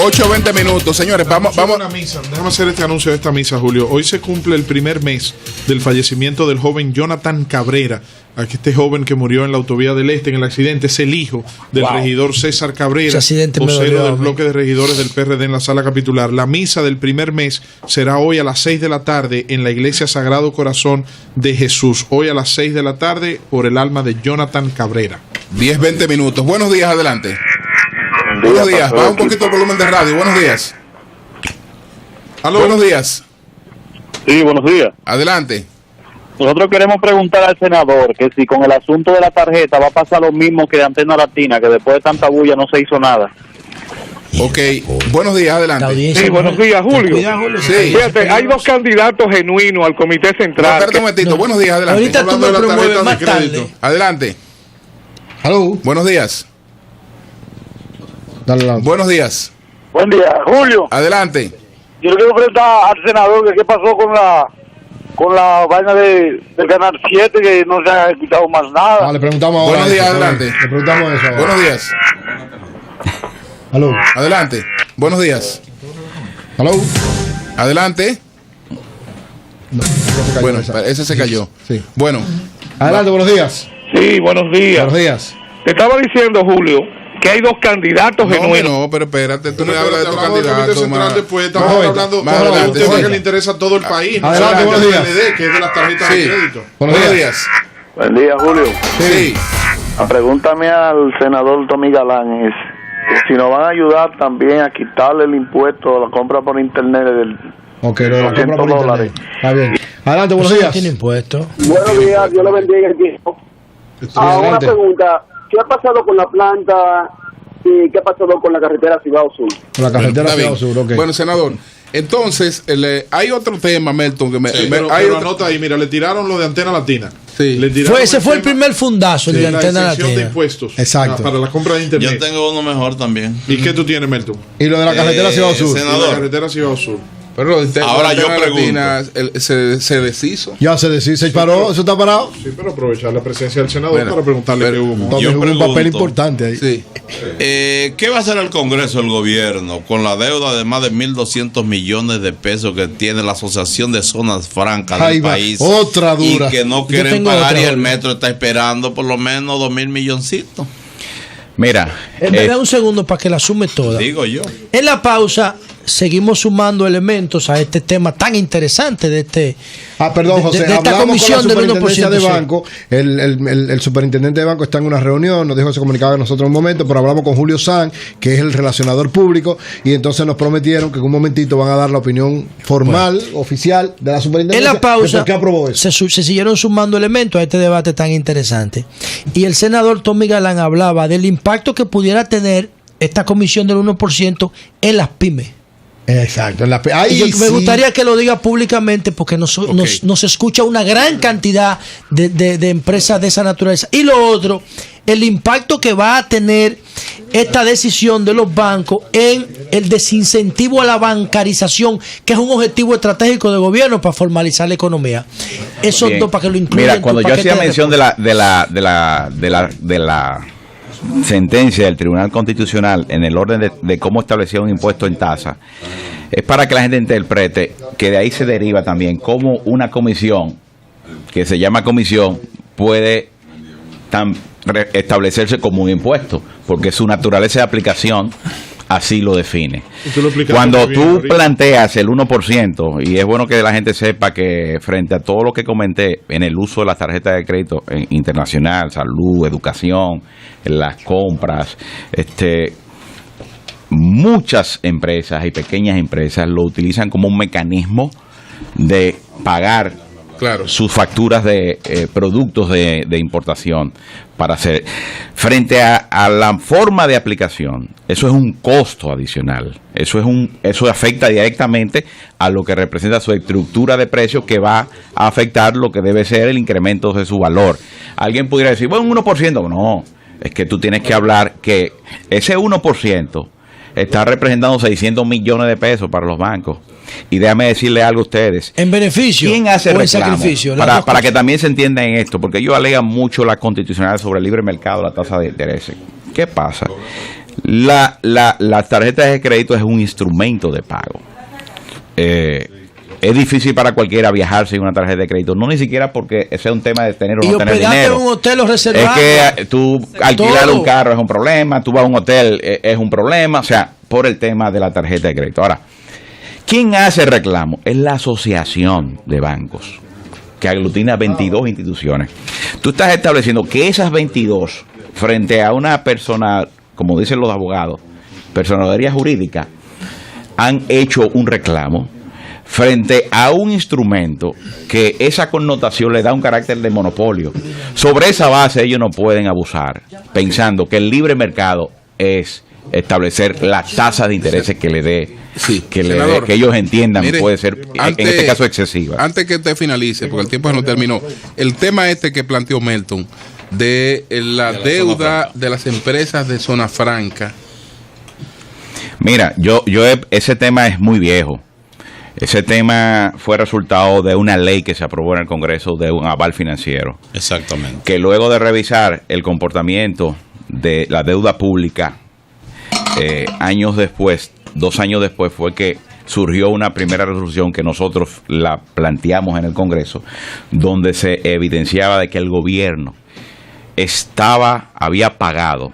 8:20 minutos, señores. Vamos. Una misa. Déjame hacer este anuncio de esta misa, Julio. Hoy se cumple el primer mes del fallecimiento del joven Jonathan Cabrera. Aquí este joven que murió en la autovía del Este en el accidente es el hijo del regidor César Cabrera, vocero del bloque de regidores del PRD en la sala capitular. La misa del primer mes será hoy a las 6 de la tarde en la iglesia Sagrado Corazón de Jesús. Hoy a las 6 de la tarde por el alma de Jonathan Cabrera. 10-20 minutos. Buenos días, adelante. Buenos días. Baja un poquito el volumen de radio. Buenos días. Aló, buenos días. Sí, buenos días. Adelante. Nosotros queremos preguntar al senador que si con el asunto de la tarjeta va a pasar lo mismo que de Antena Latina, que después de tanta bulla no se hizo nada. Ok, buenos días, adelante. Sí, buenos días, Julio. Sí. Fíjate, hay dos candidatos genuinos al Comité Central. Espérate un momentito, buenos días, adelante. Ahorita tú me promueves más tarde. Adelante. Aló. Buenos días. Dale. Buenos días. Buen día, Julio. Adelante. Yo le quiero preguntar al senador que qué pasó con la vaina del Canal 7, que no se ha escuchado más nada. Le preguntamos ahora. Buenos días, adelante. Le preguntamos eso ahora. Buenos días. Aló. Adelante. Buenos días. Aló. Adelante. No, bueno, ese se cayó. Sí. Bueno. Adelante, buenos días. Sí, buenos días. Buenos días. Te estaba diciendo, Julio, que hay dos candidatos genuinos. No, pero espérate, tú no hablas de tu Comité candidato. Central después estamos hablando de un tema que le interesa a todo el país. Adelante, buenos días. Que es de las tarjetas de crédito. Buenos días. Buen día, Julio. Sí. Pregúntame al senador Tommy Galán si nos van a ayudar también a quitarle el impuesto a la compra por internet del Ok, lo de la compra por internet. Está bien. Adelante, buenos días. Tiene impuesto. Buenos días, Dios le bendiga el tiempo. Una pregunta, ¿qué ha pasado con la planta y qué ha pasado con la carretera Cibao Sur? Con la carretera Cibao Sur, ok. Bueno, senador, entonces hay otro tema, Melton, que pero anota ahí, mira, le tiraron lo de Antena Latina. Sí. Ese fue el primer fundazo de Antena Latina. De impuestos. Exacto. Para la compra de internet. Yo tengo uno mejor también. ¿Y qué tú tienes, Melton? Y lo de la carretera Cibao Sur. Senador. La carretera Cibao Sur. Pero ahora yo pregunto. Se deshizo. Ya se paró, eso está parado. Sí, pero aprovechar la presencia del senador para preguntarle qué hubo. Yo un papel importante ahí. Sí. ¿Qué va a hacer el Congreso, el gobierno, con la deuda de más de 1.200 millones de pesos que tiene la Asociación de Zonas Francas del país? Otra dura. Y que no quieren pagar y el metro está esperando por lo menos 2.000 milloncitos. Mira. Me da un segundo para que la sume toda. Digo yo. En la pausa seguimos sumando elementos a este tema tan interesante de este. Perdón, José, de esta comisión del 1% de banco. El superintendente de banco está en una reunión, nos dijo que se comunicaba con nosotros un momento, pero hablamos con Julio San, que es el relacionador público, y entonces nos prometieron que en un momentito van a dar la opinión formal, oficial de la superintendencia. En la pausa ¿qué aprobó eso? Se siguieron sumando elementos a este debate tan interesante. Y el senador Tommy Galán hablaba del impacto que pudiera tener esta comisión del 1% en las pymes. Exacto. Me gustaría que lo diga públicamente porque nos escucha una gran cantidad de empresas de esa naturaleza. Y lo otro, el impacto que va a tener esta decisión de los bancos en el desincentivo a la bancarización, que es un objetivo estratégico del gobierno para formalizar la economía. Esos dos para que lo incluyan. Mira, cuando yo hacía mención de la sentencia del Tribunal Constitucional en el orden de cómo establecer un impuesto en tasa, es para que la gente interprete que de ahí se deriva también cómo una comisión que se llama comisión puede establecerse como un impuesto, porque su naturaleza de aplicación así lo define. Cuando tú planteas el 1%, y es bueno que la gente sepa que frente a todo lo que comenté en el uso de las tarjetas de crédito internacional, salud, educación, las compras, muchas empresas y pequeñas empresas lo utilizan como un mecanismo de pagar sus facturas de productos de importación para hacer frente a la forma de aplicación. Eso es un costo adicional. Eso afecta directamente a lo que representa su estructura de precios, que va a afectar lo que debe ser el incremento de su valor. Alguien pudiera decir, bueno, un 1%. No, es que tú tienes que hablar que ese 1% está representando 600 millones de pesos para los bancos. Y déjame decirle algo a ustedes. ¿En beneficio? ¿Quién hace o en reclamo? sacrificio? Para que también se entienda en esto, porque ellos alegan mucho la constitucional sobre el libre mercado, la tasa de interés. ¿Qué pasa? La tarjeta de crédito es un instrumento de pago. Es difícil para cualquiera viajar sin una tarjeta de crédito, no ni siquiera porque ese es un tema de tener o no tener dinero. En un hotel o reservado. Es que tú alquilar un carro es un problema, tú vas a un hotel es un problema, o sea, por el tema de la tarjeta de crédito. Ahora, ¿quién hace reclamo? Es la Asociación de Bancos, que aglutina 22 instituciones. Tú estás estableciendo que esas 22, frente a una persona, como dicen los abogados, personalidad jurídica, han hecho un reclamo frente a un instrumento que esa connotación le da un carácter de monopolio. Sobre esa base ellos no pueden abusar, pensando que el libre mercado es establecer las tasas de intereses que le dé, senador, que ellos entiendan, mire, puede ser en este caso excesiva. Antes que usted finalice, porque el tiempo no terminó, el tema que planteó Melton de la deuda de las empresas de zona franca. Mira, ese tema es muy viejo. Ese tema fue resultado de una ley que se aprobó en el Congreso de un aval financiero. Exactamente. Que luego de revisar el comportamiento de la deuda pública, años después, 2 años después, fue que surgió una primera resolución que nosotros la planteamos en el Congreso, donde se evidenciaba de que el gobierno había pagado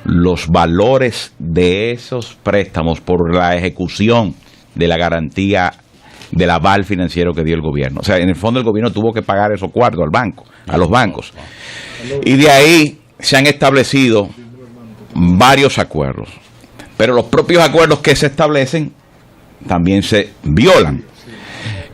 los valores de esos préstamos por la ejecución de la garantía del aval financiero que dio el gobierno. O sea, en el fondo el gobierno tuvo que pagar esos cuartos a los bancos. Y de ahí se han establecido varios acuerdos. Pero los propios acuerdos que se establecen también se violan.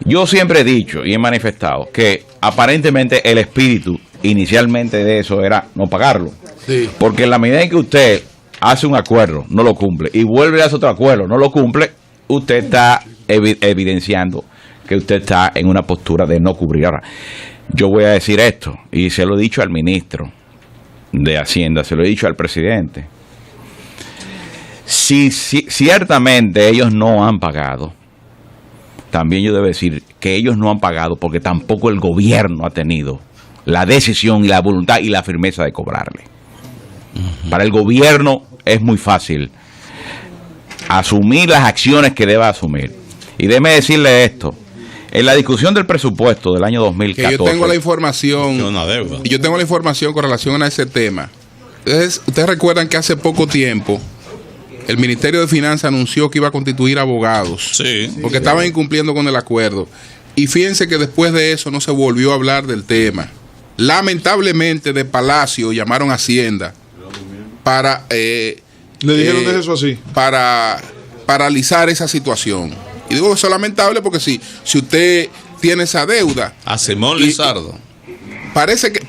Yo siempre he dicho y he manifestado que aparentemente el espíritu inicialmente de eso era no pagarlo. Sí. Porque en la medida en que usted hace un acuerdo, no lo cumple, y vuelve a hacer otro acuerdo, no lo cumple, usted está evidenciando que usted está en una postura de no cubrir. Ahora, yo voy a decir esto, y se lo he dicho al ministro de Hacienda, se lo he dicho al presidente. Si ciertamente ellos no han pagado, también yo debo decir que ellos no han pagado porque tampoco el gobierno ha tenido la decisión y la voluntad y la firmeza de cobrarle. Para el gobierno es muy fácil asumir las acciones que deba asumir. Y déjeme decirle esto: en la discusión del presupuesto del año 2014, que yo tengo la información, yo tengo la información con relación a ese tema. Entonces, ustedes recuerdan que hace poco tiempo el Ministerio de Finanzas anunció que iba a constituir abogados, porque estaban incumpliendo con el acuerdo. Y fíjense que después de eso no se volvió a hablar del tema. Lamentablemente, de Palacio llamaron a Hacienda para le dijeron de eso así, para paralizar esa situación. Y digo que eso es lamentable porque si usted tiene esa deuda, a Simón Lizardo, parece que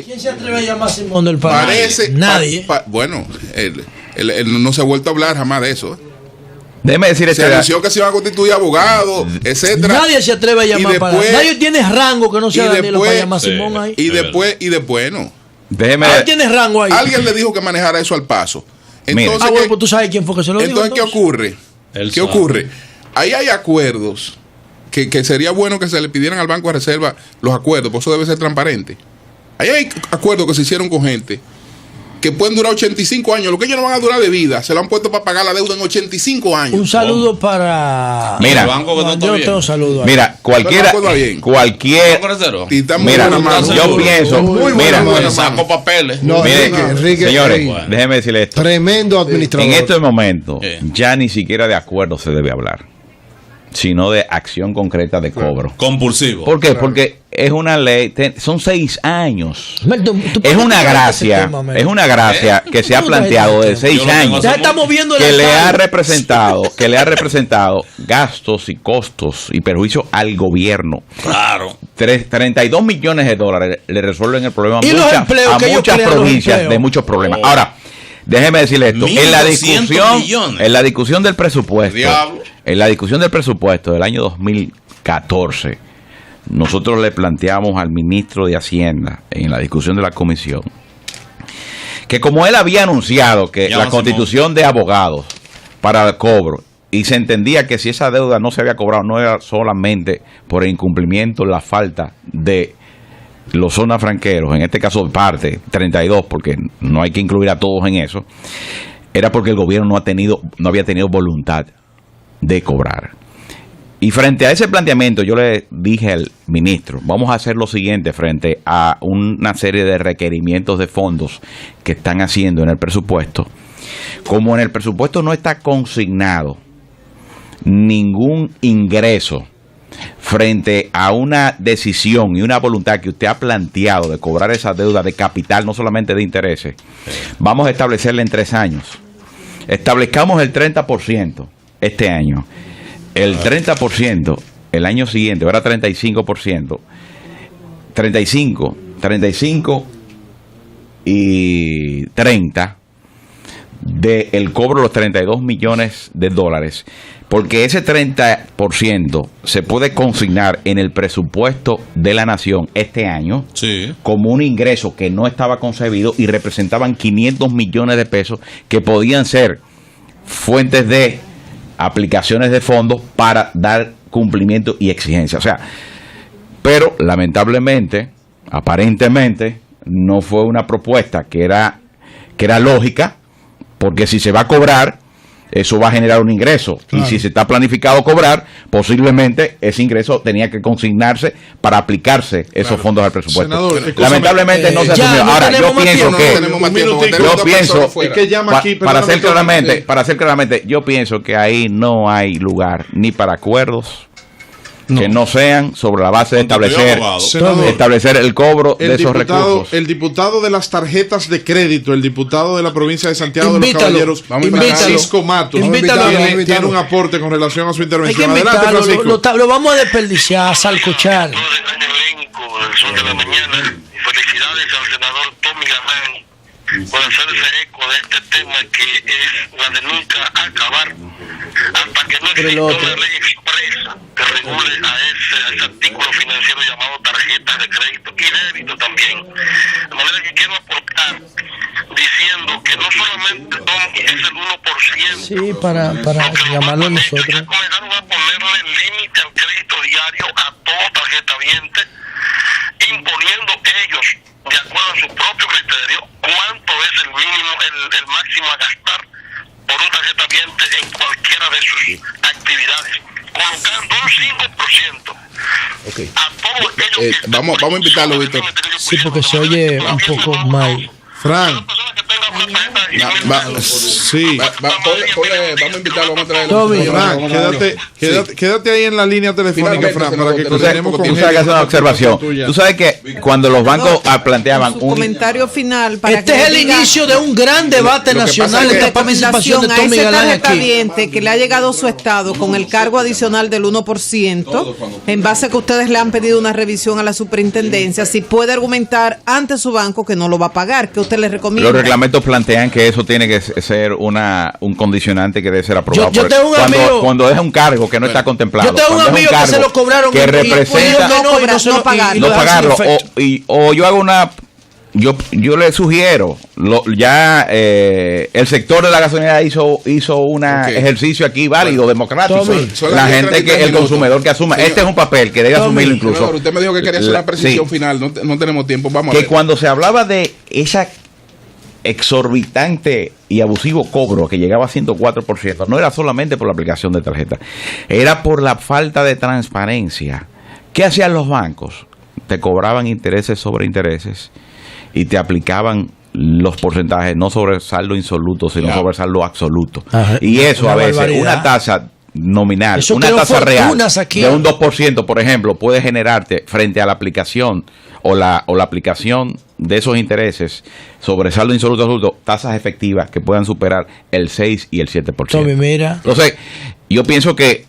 ¿quién se atreve a llamar a Simón del Palacio? Nadie. Bueno, él no se ha vuelto a hablar jamás de eso. Déjeme decir, se anunció que se iban a constituir abogados, etcétera. Nadie se atreve a llamar para nadie tiene rango que no sea Danilo para llamar a Simón ahí. Y después no. ¿Alguien tiene rango ahí? Alguien le dijo que manejara eso al paso. Entonces, bueno, pues tú sabes quién fue que se lo dijo. Entonces, ¿qué ocurre? ¿Qué ocurre? Ahí hay acuerdos que sería bueno que se le pidieran al Banco de Reserva los acuerdos, por eso debe ser transparente. Ahí hay acuerdos que se hicieron con gente que pueden durar 85 años. Lo que ellos no van a durar de vida, se lo han puesto para pagar la deuda en 85 años. Un saludo para... Mira, el banco que no yo tengo saludo ahí. Mira, cualquier mira, yo pienso, mira, saco papeles. No, Enrique, señores, déjeme decirle esto. Tremendo administrador. En este momento, ya ni siquiera de acuerdo se debe hablar, sino de acción concreta de cobro. Compulsivo. ¿Por qué? Porque es una ley, son 6 años. Es una gracia, que se ha planteado de 6 años. Ya estamos viendo que le ha representado gastos y costos y perjuicios al gobierno. Claro. 32 millones de dólares le resuelven el problema a muchas provincias de muchos problemas. Ahora, déjeme decirle esto, en la discusión del presupuesto, del año 2014, nosotros le planteamos al ministro de Hacienda, en la discusión de la comisión, que como él había anunciado que la constitución de abogados para el cobro, y se entendía que si esa deuda no se había cobrado, no era solamente por el incumplimiento, la falta de los zonas franqueros, en este caso parte 32, porque no hay que incluir a todos en eso, era porque el gobierno no había tenido voluntad de cobrar. Y frente a ese planteamiento yo le dije al ministro, vamos a hacer lo siguiente frente a una serie de requerimientos de fondos que están haciendo en el presupuesto. Como en el presupuesto no está consignado ningún ingreso frente a una decisión y una voluntad que usted ha planteado de cobrar esa deuda de capital, no solamente de intereses, vamos a establecerla en 3 años. Establezcamos el 30% este año, el 30% el año siguiente, ahora 35%, 35 y 30 del cobro de los 32 millones de dólares, porque ese 30% se puede consignar en el presupuesto de la nación este año como un ingreso que no estaba concebido y representaban 500 millones de pesos que podían ser fuentes de aplicaciones de fondos para dar cumplimiento y exigencia. O sea, pero lamentablemente, aparentemente, no fue una propuesta que era lógica, porque si se va a cobrar, eso va a generar un ingreso. Claro. Y si se está planificado cobrar, posiblemente ese ingreso tenía que consignarse para aplicarse esos fondos al presupuesto. Senador, lamentablemente no se asumió. Ahora, yo pienso que para ser claramente, yo pienso que ahí no hay lugar ni para acuerdos que no sean sobre la base de establecer el cobro de esos recursos. El diputado de las tarjetas de crédito, el diputado de la provincia de Santiago de los Caballeros, Francisco Matos, tiene un aporte con relación a su intervención. Adelante, Francisco. Lo vamos a desperdiciar, salcochar. Felicidades al senador Tommy Galán por hacerse eco de este tema que es la de nunca acabar hasta que no exista una ley expresa que regule a ese artículo financiero llamado tarjetas de crédito y débito también. De manera que quiero aportar diciendo que no solamente Tommy es el 1%. Sí, para llamarlo nosotros. Ya comenzaron a ponerle límite al crédito diario a todo tarjetaviente, imponiendo ellos, de acuerdo a su propio criterio, cuánto es el mínimo, el máximo a gastar por un tarjetaviente en cualquiera de sus actividades, colocando un 5% a todos aquellos que vamos a invitarlo, Víctor. Sí, porque se oye un poco mal. Fran. Sí. Vamos a invitarlo, vamos a traerlo. Tommy, quédate ahí en la línea telefónica, Fran, para que continuemos con una observación. Tú sabes que cuando los bancos planteaban un comentario final para este es el inicio de un gran debate nacional, esta participación de Tommy Galán aquí. Que le ha llegado su estado con el cargo adicional del 1%, en base a que ustedes le han pedido una revisión a la superintendencia, si puede argumentar ante su banco que no lo va a pagar, que usted le recomienda. Los reglamentos plantean que eso tiene que ser un condicionante que debe ser aprobado. Yo tengo un amigo, cuando es un cargo que no está contemplado. Yo tengo un amigo que se lo cobraron que representa no pagarlo. O yo hago una... Yo le sugiero, el sector de la gasolina hizo un ejercicio aquí válido, democrático. La gente el consumidor que asuma. Este es un papel que debe asumirlo incluso. Senador, usted me dijo que quería hacer una precisión final, no tenemos tiempo, vamos a ver. Cuando se hablaba de esa exorbitante y abusivo cobro que llegaba a 104%, no era solamente por la aplicación de tarjeta, era por la falta de transparencia. ¿Qué hacían los bancos? Te cobraban intereses sobre intereses y te aplicaban los porcentajes, no sobre saldo insoluto, sino sobre saldo absoluto. Ajá. Y eso a veces, una tasa nominal, una tasa real de un 2%, por ejemplo, puede generarte frente a la aplicación o la aplicación de esos intereses sobre saldo insoluto absoluto, tasas efectivas que puedan superar el 6 y el 7%. Tommy, mira. Entonces, yo pienso que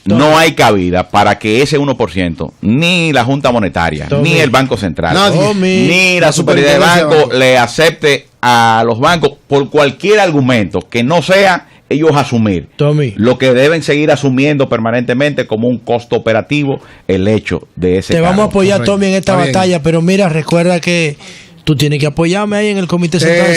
no hay cabida para que ese 1%, ni la Junta Monetaria, ni el Banco Central, ni la Superioridad de Banco le acepte a los bancos por cualquier argumento que no sea ellos asumir. Lo que deben seguir asumiendo permanentemente como un costo operativo el hecho de ese Te vamos a apoyar, Tommy, en esta batalla, pero mira, recuerda que tú tienes que apoyarme ahí en el Comité Central.